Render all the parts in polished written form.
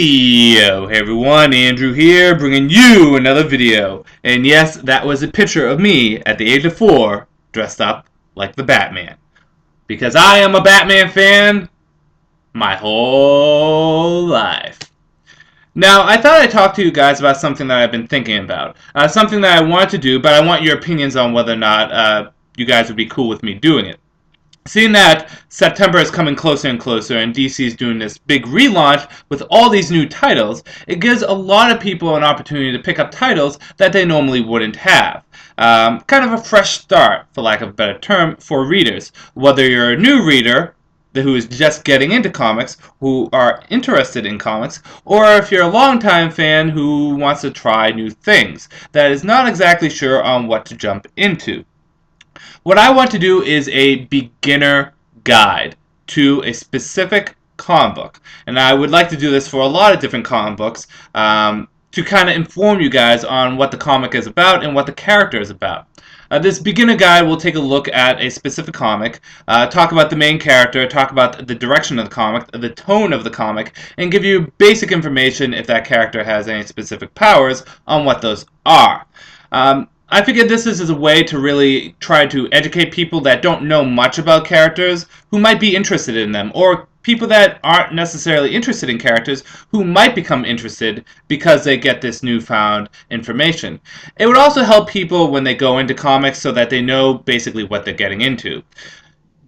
Yo, hey everyone, Andrew here, bringing you another video. And yes, that was a picture of me at the age of 4, dressed up like the Batman. Because I am a Batman fan my whole life. Now, I thought I'd talk to you guys about something that I've been thinking about. Something that I want to do, but I want your opinions on whether or not you guys would be cool with me doing it. Seeing that September is coming closer and closer and DC is doing this big relaunch with all these new titles, it gives a lot of people an opportunity to pick up titles that they normally wouldn't have. Kind of a fresh start, for lack of a better term, for readers. Whether you're a new reader who is just getting into comics, who are interested in comics, or if you're a longtime fan who wants to try new things, that is not exactly sure on what to jump into. What I want to do is a beginner guide to a specific comic book. And I would like to do this for a lot of different comic books to kind of inform you guys on what the comic is about and what the character is about. This beginner guide will take a look at a specific comic, talk about the main character, talk about the direction of the comic, the tone of the comic, and give you basic information if that character has any specific powers on what those are. I figured this is a way to really try to educate people that don't know much about characters who might be interested in them, or people that aren't necessarily interested in characters who might become interested because they get this newfound information. It would also help people when they go into comics so that they know basically what they're getting into.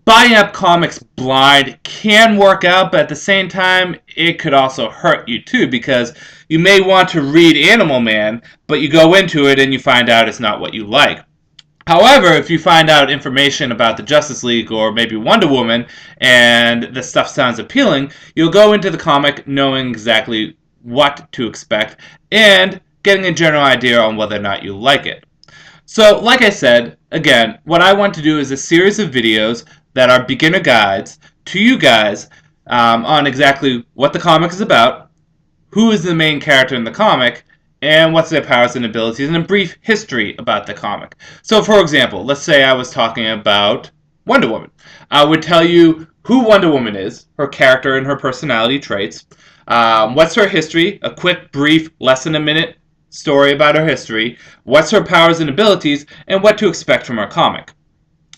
Buying up comics blind can work out, but at the same time, it could also hurt you too, because you may want to read Animal Man, but you go into it and you find out it's not what you like. However, if you find out information about the Justice League or maybe Wonder Woman and the stuff sounds appealing, you'll go into the comic knowing exactly what to expect and getting a general idea on whether or not you like it. So, like I said, again, what I want to do is a series of videos that are beginner guides to you guys on exactly what the comic is about, who is the main character in the comic, and what's their powers and abilities, and a brief history about the comic. So, for example, let's say I was talking about Wonder Woman. I would tell you who Wonder Woman is, her character and her personality traits, what's her history, a quick, brief, less than a minute story about her history, what's her powers and abilities, and what to expect from her comic.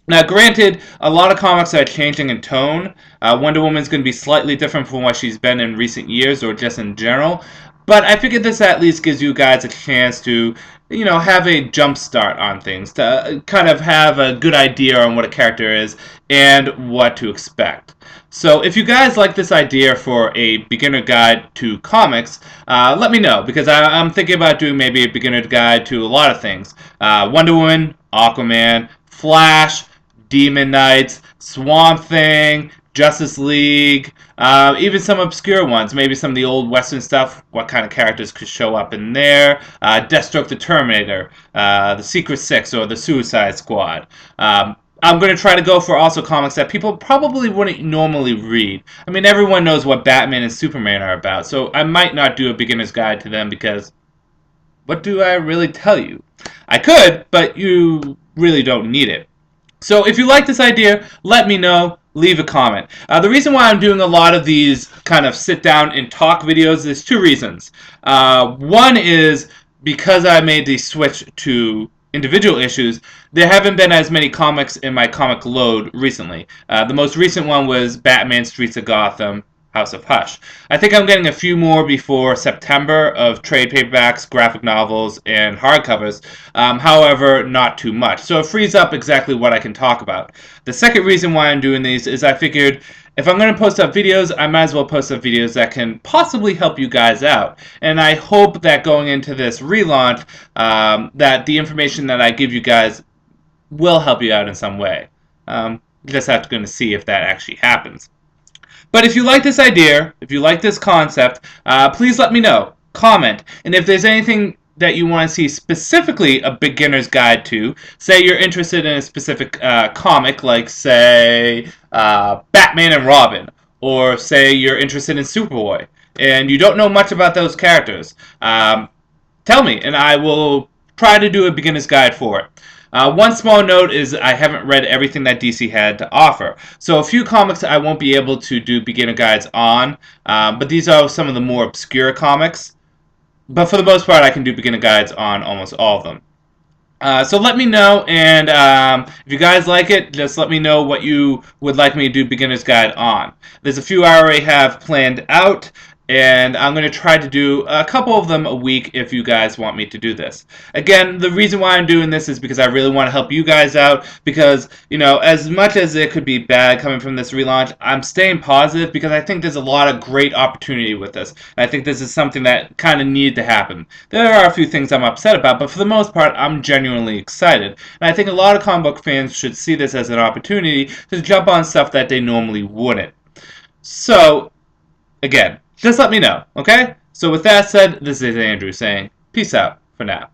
Now, granted, a lot of comics are changing in tone. Wonder Woman's going to be slightly different from what she's been in recent years or just in general. But I figured this at least gives you guys a chance to, have a jump start on things, to kind of have a good idea on what a character is and what to expect. So if you guys like this idea for a beginner guide to comics, let me know, because I'm thinking about doing maybe a beginner guide to a lot of things. Wonder Woman, Aquaman, Flash, Demon Knights, Swamp Thing, Justice League, even some obscure ones, maybe some of the old Western stuff, what kind of characters could show up in there, Deathstroke the Terminator, the Secret Six, or the Suicide Squad. I'm going to try to go for also comics that people probably wouldn't normally read. I mean, everyone knows what Batman and Superman are about, so I might not do a beginner's guide to them because what do I really tell you? I could, but you really don't need it. So if you like this idea, let me know. Leave a comment. The reason why I'm doing a lot of these kind of sit down and talk videos is two reasons. One is because I made the switch to individual issues, there haven't been as many comics in my comic load recently. The most recent one was Batman Streets of Gotham, House of Hush. I think I'm getting a few more before September of trade paperbacks, graphic novels, and hardcovers. However, not too much. So it frees up exactly what I can talk about. The second reason why I'm doing these is I figured if I'm going to post up videos, I might as well post up videos that can possibly help you guys out. And I hope that going into this relaunch, that the information that I give you guys will help you out in some way. You just have to see if that actually happens. But if you like this idea, if you like this concept, please let me know. Comment. And if there's anything that you want to see specifically a beginner's guide to, say you're interested in a specific comic, like, say, Batman and Robin, or say you're interested in Superboy, and you don't know much about those characters, tell me, and I will try to do a beginner's guide for it. One small note is I haven't read everything that DC had to offer. So a few comics I won't be able to do beginner guides on, but these are some of the more obscure comics. But for the most part, I can do beginner guides on almost all of them. So let me know, and if you guys like it, just let me know what you would like me to do beginner's guide on. There's a few I already have planned out, and I'm going to try to do a couple of them a week if you guys want me to do this. Again, the reason why I'm doing this is because I really want to help you guys out, because, you know, as much as it could be bad coming from this relaunch, I'm staying positive because I think there's a lot of great opportunity with this. And I think this is something that kind of needed to happen. There are a few things I'm upset about, but for the most part, I'm genuinely excited. And I think a lot of comic book fans should see this as an opportunity to jump on stuff that they normally wouldn't. So, again, just let me know, okay? So with that said, this is Andrew saying, peace out for now.